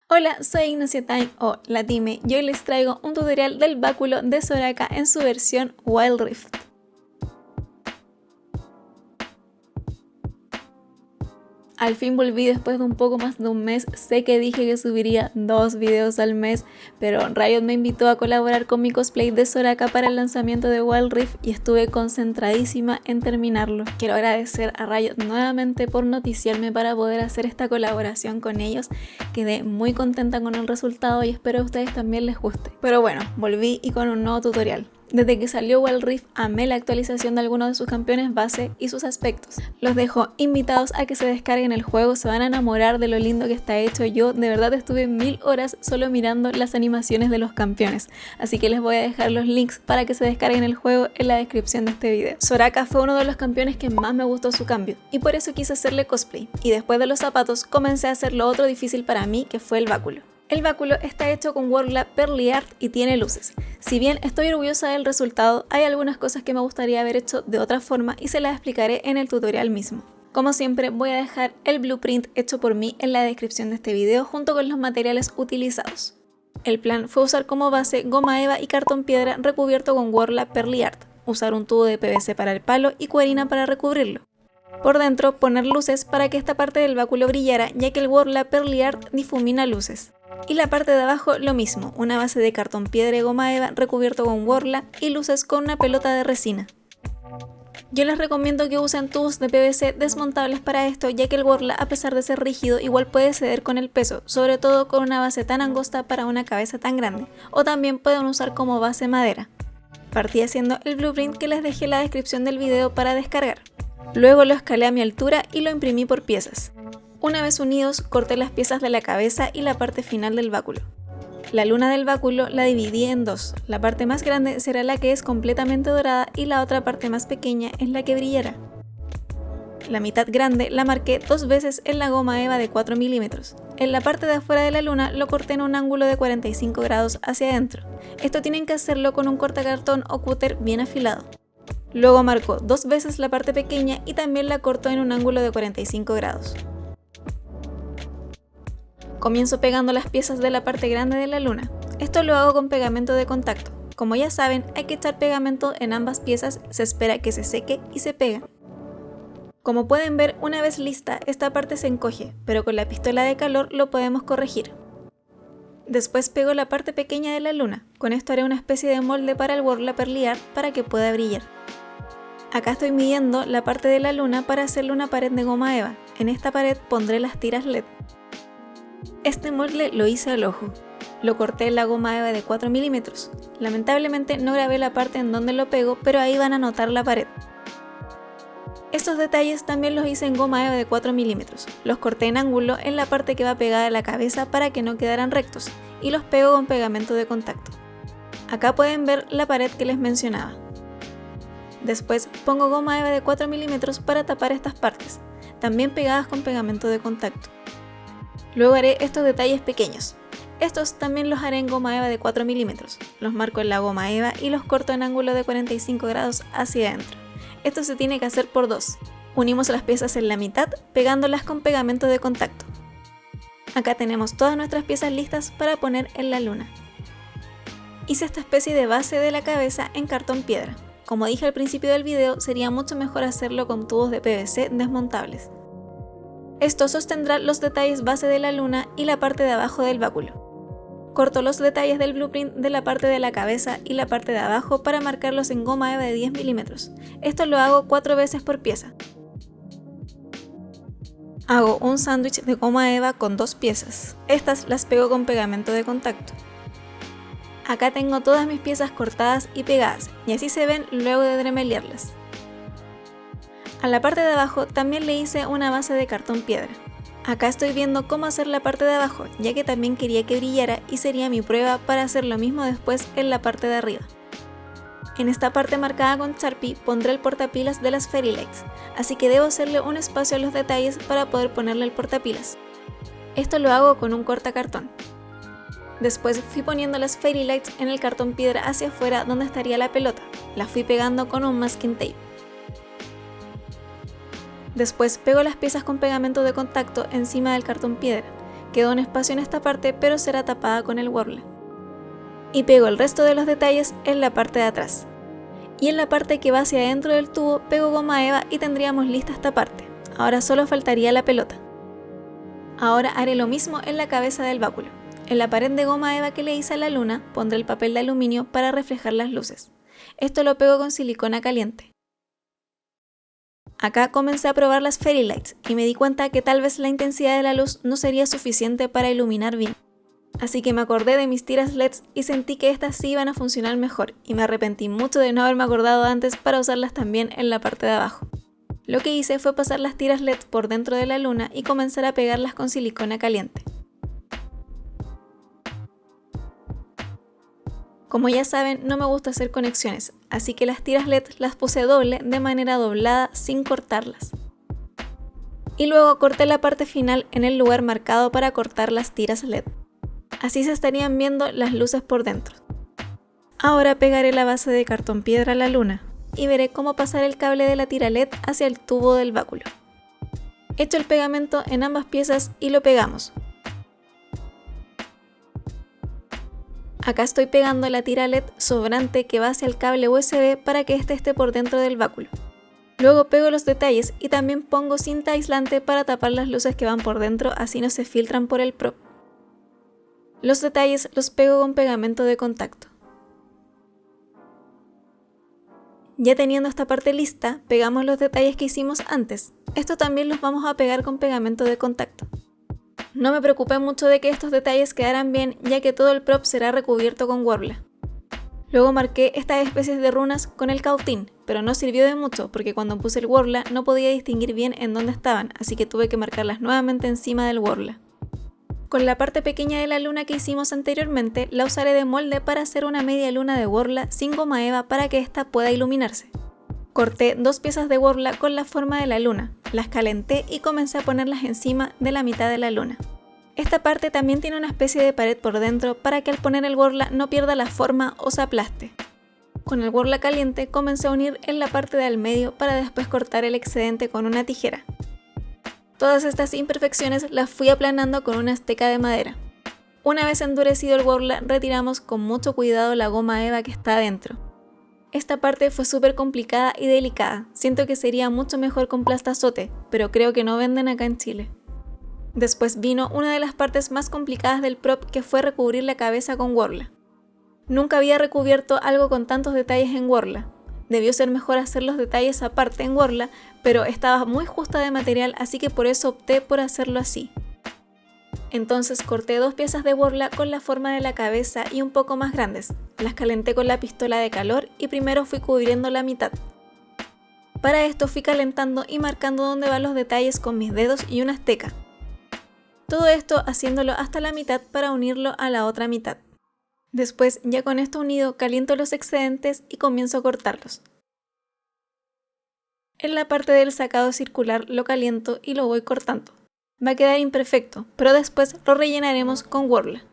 Hola, soy Ignacia Time o la Time y hoy les traigo un tutorial del báculo de Soraka en su versión Wild Rift. Al fin volví después de un poco más de un mes. Sé que dije que subiría 2 videos al mes, pero Riot me invitó a colaborar con mi cosplay de Soraka para el lanzamiento de Wild Rift y estuve concentradísima en terminarlo. Quiero agradecer a Riot nuevamente por noticiarme para poder hacer esta colaboración con ellos. Quedé muy contenta con el resultado y espero a ustedes también les guste. Pero bueno, volví y con un nuevo tutorial. Desde que salió Wild Rift amé la actualización de algunos de sus campeones base y sus aspectos. Los dejo invitados a que se descarguen el juego, se van a enamorar de lo lindo que está hecho. Yo de verdad estuve 1000 horas solo mirando las animaciones de los campeones, así que les voy a dejar los links para que se descarguen el juego en la descripción de este video. Soraka fue uno de los campeones que más me gustó su cambio y por eso quise hacerle cosplay, y después de los zapatos comencé a hacer lo otro difícil para mí, que fue el báculo. El báculo está hecho con Worldla Pearly Art y tiene luces. Si bien estoy orgullosa del resultado, hay algunas cosas que me gustaría haber hecho de otra forma y se las explicaré en el tutorial mismo. Como siempre, voy a dejar el blueprint hecho por mí en la descripción de este video junto con los materiales utilizados. El plan fue usar como base goma eva y cartón piedra recubierto con Worldla Pearly Art, usar un tubo de PVC para el palo y cuerina para recubrirlo. Por dentro poner luces para que esta parte del báculo brillara, ya que el Worldla Pearly Art difumina luces. Y la parte de abajo lo mismo, una base de cartón piedra y goma eva recubierto con Worldla y luces con una pelota de resina. Yo les recomiendo que usen tubos de PVC desmontables para esto, ya que el Worldla, a pesar de ser rígido, igual puede ceder con el peso, sobre todo con una base tan angosta para una cabeza tan grande, o también pueden usar como base madera. Partí haciendo el blueprint que les dejé en la descripción del video para descargar. Luego lo escalé a mi altura y lo imprimí por piezas. Una vez unidos, corté las piezas de la cabeza y la parte final del báculo. La luna del báculo la dividí en dos. La parte más grande será la que es completamente dorada y la otra parte más pequeña es la que brillará. La mitad grande la marqué 2 veces en la goma eva de 4 milímetros. En la parte de afuera de la luna lo corté en un ángulo de 45 grados hacia adentro. Esto tienen que hacerlo con un cortacartón o cúter bien afilado. Luego marco 2 veces la parte pequeña y también la corto en un ángulo de 45 grados. Comienzo pegando las piezas de la parte grande de la luna. Esto lo hago con pegamento de contacto. Como ya saben, hay que echar pegamento en ambas piezas, se espera que se seque y se pega. Como pueden ver, una vez lista, esta parte se encoge, pero con la pistola de calor lo podemos corregir. Después pego la parte pequeña de la luna. Con esto haré una especie de molde para el Worldla Pearly Art para que pueda brillar. Acá estoy midiendo la parte de la luna para hacerle una pared de goma eva. En esta pared pondré las tiras LED. Este molde lo hice al ojo. Lo corté en la goma eva de 4 milímetros. Lamentablemente no grabé la parte en donde lo pego, pero ahí van a notar la pared. Estos detalles también los hice en goma eva de 4 milímetros. Los corté en ángulo en la parte que va pegada a la cabeza para que no quedaran rectos y los pego con pegamento de contacto. Acá pueden ver la pared que les mencionaba. Después pongo goma eva de 4 milímetros para tapar estas partes, también pegadas con pegamento de contacto. Luego haré estos detalles pequeños. Estos también los haré en goma eva de 4 milímetros. Los marco en la goma eva y los corto en ángulo de 45 grados hacia adentro. Esto se tiene que hacer por 2. Unimos las piezas en la mitad pegándolas con pegamento de contacto. Acá tenemos todas nuestras piezas listas para poner en la luna. Hice esta especie de base de la cabeza en cartón piedra. Como dije al principio del video, sería mucho mejor hacerlo con tubos de PVC desmontables. Esto sostendrá los detalles base de la luna y la parte de abajo del báculo. Corto los detalles del blueprint de la parte de la cabeza y la parte de abajo para marcarlos en goma eva de 10 milímetros. Esto lo hago 4 veces por pieza. Hago un sándwich de goma eva con 2 piezas. Estas las pego con pegamento de contacto. Acá tengo todas mis piezas cortadas y pegadas, y así se ven luego de dremelearlas. A la parte de abajo también le hice una base de cartón piedra. Acá estoy viendo cómo hacer la parte de abajo, ya que también quería que brillara y sería mi prueba para hacer lo mismo después en la parte de arriba. En esta parte marcada con Sharpie pondré el portapilas de las Fairy Lights, así que debo hacerle un espacio a los detalles para poder ponerle el portapilas. Esto lo hago con un cortacartón. Después fui poniendo las Fairy Lights en el cartón piedra hacia afuera donde estaría la pelota. La fui pegando con un masking tape. Después pego las piezas con pegamento de contacto encima del cartón piedra. quedó un espacio en esta parte, pero será tapada con el Wurla. Y pego el resto de los detalles en la parte de atrás. Y en la parte que va hacia adentro del tubo pego goma eva y tendríamos lista esta parte. Ahora solo faltaría la pelota. Ahora haré lo mismo en la cabeza del báculo. En la pared de goma eva que le hice a la luna pondré el papel de aluminio para reflejar las luces. Esto lo pego con silicona caliente. Acá comencé a probar las Fairy Lights y me di cuenta que tal vez la intensidad de la luz no sería suficiente para iluminar bien. Así que me acordé de mis tiras LEDs y sentí que estas sí iban a funcionar mejor y me arrepentí mucho de no haberme acordado antes para usarlas también en la parte de abajo. Lo que hice fue pasar las tiras LED por dentro de la luna y comenzar a pegarlas con silicona caliente. Como ya saben, no me gusta hacer conexiones, así que las tiras LED las puse doble de manera doblada sin cortarlas. Y luego corté la parte final en el lugar marcado para cortar las tiras LED. Así se estarían viendo las luces por dentro. Ahora pegaré la base de cartón piedra a la luna y veré cómo pasar el cable de la tira LED hacia el tubo del báculo. Echo el pegamento en ambas piezas y lo pegamos. Acá estoy pegando la tira LED sobrante que va hacia el cable USB para que este esté por dentro del báculo. Luego pego los detalles y también pongo cinta aislante para tapar las luces que van por dentro, así no se filtran por el prop. Los detalles los pego con pegamento de contacto. Ya teniendo esta parte lista, pegamos los detalles que hicimos antes. Esto también los vamos a pegar con pegamento de contacto. No me preocupé mucho de que estos detalles quedaran bien, ya que todo el prop será recubierto con Wurla. Luego marqué estas especies de runas con el cautín, pero no sirvió de mucho porque cuando puse el Wurla no podía distinguir bien en dónde estaban, así que tuve que marcarlas nuevamente encima del Wurla. Con la parte pequeña de la luna que hicimos anteriormente, la usaré de molde para hacer una media luna de Wurla sin goma eva para que ésta pueda iluminarse. Corté 2 piezas de Wurla con la forma de la luna, las calenté y comencé a ponerlas encima de la mitad de la luna. Esta parte también tiene una especie de pared por dentro para que al poner el Wurla no pierda la forma o se aplaste. Con el Wurla caliente comencé a unir en la parte del medio para después cortar el excedente con una tijera. Todas estas imperfecciones las fui aplanando con una esteca de madera. Una vez endurecido el Wurla, retiramos con mucho cuidado la goma eva que está adentro. Esta parte fue súper complicada y delicada, siento que sería mucho mejor con plastazote, pero creo que no venden acá en Chile. Después vino una de las partes más complicadas del prop, que fue recubrir la cabeza con Wurla. Nunca había recubierto algo con tantos detalles en Wurla. Debió ser mejor hacer los detalles aparte en Wurla, pero estaba muy justa de material, así que por eso opté por hacerlo así. Entonces corté 2 piezas de Wurla con la forma de la cabeza y un poco más grandes. Las calenté con la pistola de calor y primero fui cubriendo la mitad. Para esto fui calentando y marcando dónde van los detalles con mis dedos y una esteca. Todo esto haciéndolo hasta la mitad para unirlo a la otra mitad. Después, ya con esto unido, caliento los excedentes y comienzo a cortarlos. En la parte del sacado circular lo caliento y lo voy cortando. Va a quedar imperfecto, pero después lo rellenaremos con Wurla.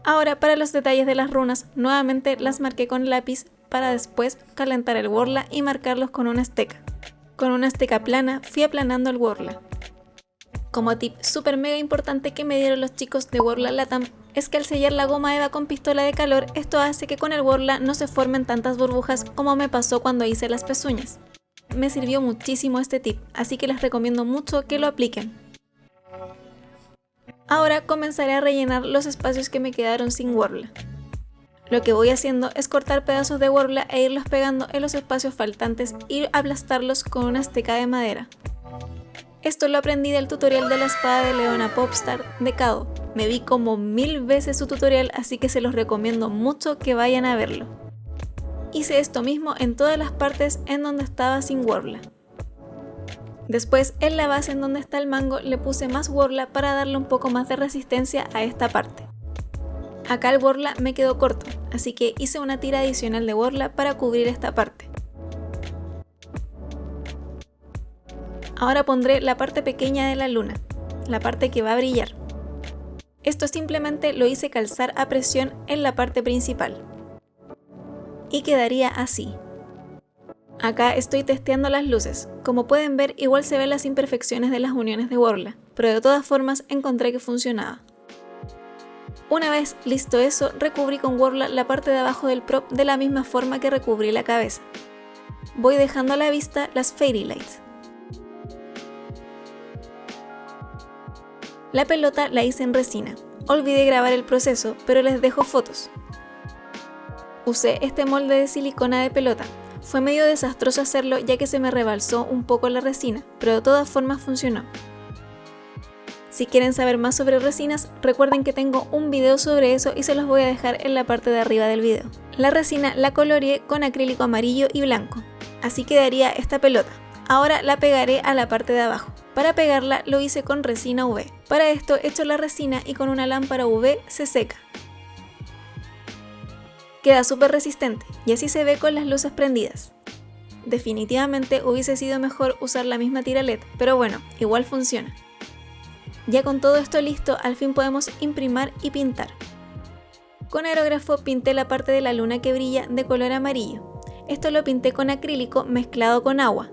Ahora para los detalles de las runas, nuevamente las marqué con lápiz para después calentar el Wurla y marcarlos con una esteca. Con una esteca plana fui aplanando el Wurla. Como tip súper mega importante que me dieron los chicos de Wurla Latam es que al sellar la goma eva con pistola de calor, esto hace que con el Wurla no se formen tantas burbujas como me pasó cuando hice las pezuñas. Me sirvió muchísimo este tip, así que les recomiendo mucho que lo apliquen. Ahora comenzaré a rellenar los espacios que me quedaron sin Wurla. Lo que voy haciendo es cortar pedazos de Wurla e irlos pegando en los espacios faltantes y aplastarlos con una esteca de madera. Esto lo aprendí del tutorial de la espada de Leona Popstar de Kado. Me vi como 1000 veces su tutorial, así que se los recomiendo mucho que vayan a verlo. Hice esto mismo en todas las partes en donde estaba sin Wurla. Después, en la base en donde está el mango, le puse más Wurla para darle un poco más de resistencia a esta parte. Acá el Wurla me quedó corto, así que hice una tira adicional de Wurla para cubrir esta parte. Ahora pondré la parte pequeña de la luna, la parte que va a brillar. Esto simplemente lo hice calzar a presión en la parte principal. Y quedaría así. Acá estoy testeando las luces. Como pueden ver, igual se ven las imperfecciones de las uniones de Worla, pero de todas formas encontré que funcionaba. Una vez listo eso, recubrí con Worla la parte de abajo del prop de la misma forma que recubrí la cabeza. Voy dejando a la vista las Fairy Lights. La pelota la hice en resina. Olvidé grabar el proceso, pero les dejo fotos. Usé este molde de silicona de pelota. Fue medio desastroso hacerlo ya que se me rebalsó un poco la resina, pero de todas formas funcionó. Si quieren saber más sobre resinas, recuerden que tengo un video sobre eso y se los voy a dejar en la parte de arriba del video. La resina la coloreé con acrílico amarillo y blanco. Así quedaría esta pelota. Ahora la pegaré a la parte de abajo. Para pegarla lo hice con resina UV. Para esto echo la resina y con una lámpara UV se seca. Queda súper resistente y así se ve con las luces prendidas. Definitivamente hubiese sido mejor usar la misma tira LED, pero bueno, igual funciona. Ya con todo esto listo, al fin podemos imprimir y pintar. Con aerógrafo pinté la parte de la luna que brilla de color amarillo. Esto lo pinté con acrílico mezclado con agua.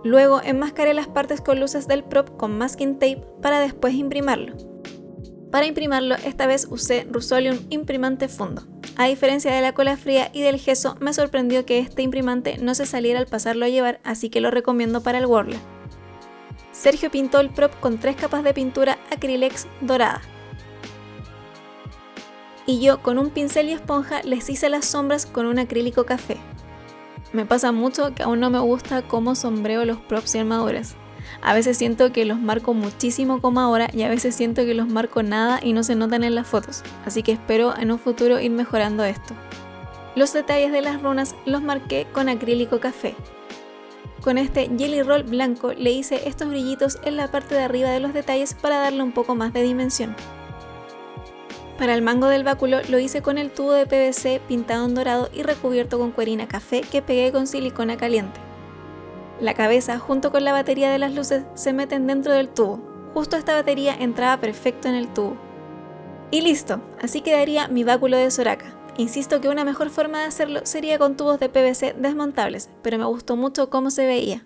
Luego enmascaré las partes con luces del prop con masking tape para después imprimirlo. Para imprimirlo esta vez usé Rust-Oleum imprimante fundo. A diferencia de la cola fría y del gesso, me sorprendió que este imprimante no se saliera al pasarlo a llevar, así que lo recomiendo para el Worla. Sergio pintó el prop con 3 capas de pintura Acrylex dorada. Y yo con un pincel y esponja les hice las sombras con un acrílico café. Me pasa mucho que aún no me gusta cómo sombreo los props y armaduras. A veces siento que los marco muchísimo como ahora y a veces siento que los marco nada y no se notan en las fotos, así que espero en un futuro ir mejorando esto. Los detalles de las runas los marqué con acrílico café. Con este Jelly Roll blanco le hice estos brillitos en la parte de arriba de los detalles para darle un poco más de dimensión. Para el mango del báculo lo hice con el tubo de PVC pintado en dorado y recubierto con cuerina café que pegué con silicona caliente. La cabeza junto con la batería de las luces se meten dentro del tubo. Justo esta batería entraba perfecto en el tubo. Y listo, así quedaría mi báculo de Soraka. Insisto que una mejor forma de hacerlo sería con tubos de PVC desmontables, pero me gustó mucho cómo se veía.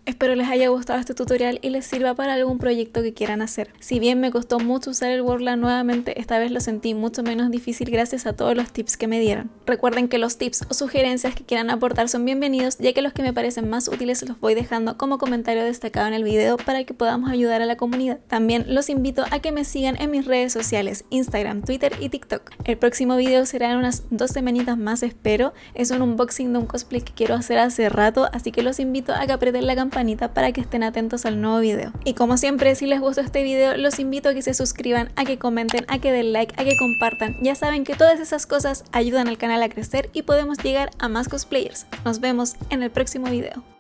Espero les haya gustado este tutorial y les sirva para algún proyecto que quieran hacer. Si bien me costó mucho usar el Worla nuevamente, esta vez lo sentí mucho menos difícil gracias a todos los tips que me dieron. Recuerden que los tips o sugerencias que quieran aportar son bienvenidos, ya que los que me parecen más útiles los voy dejando como comentario destacado en el video para que podamos ayudar a la comunidad. También los invito a que me sigan en mis redes sociales, Instagram, Twitter y TikTok. El próximo video será en unas 2 semanitas más, espero. Es un unboxing de un cosplay que quiero hacer hace rato, así que los invito a que aprieten la campanita para que estén atentos al nuevo video. Y como siempre, si les gustó este video, los invito a que se suscriban, a que comenten, a que den like, a que compartan. Ya saben que todas esas cosas ayudan al canal a crecer y podemos llegar a más cosplayers. Nos vemos en el próximo video.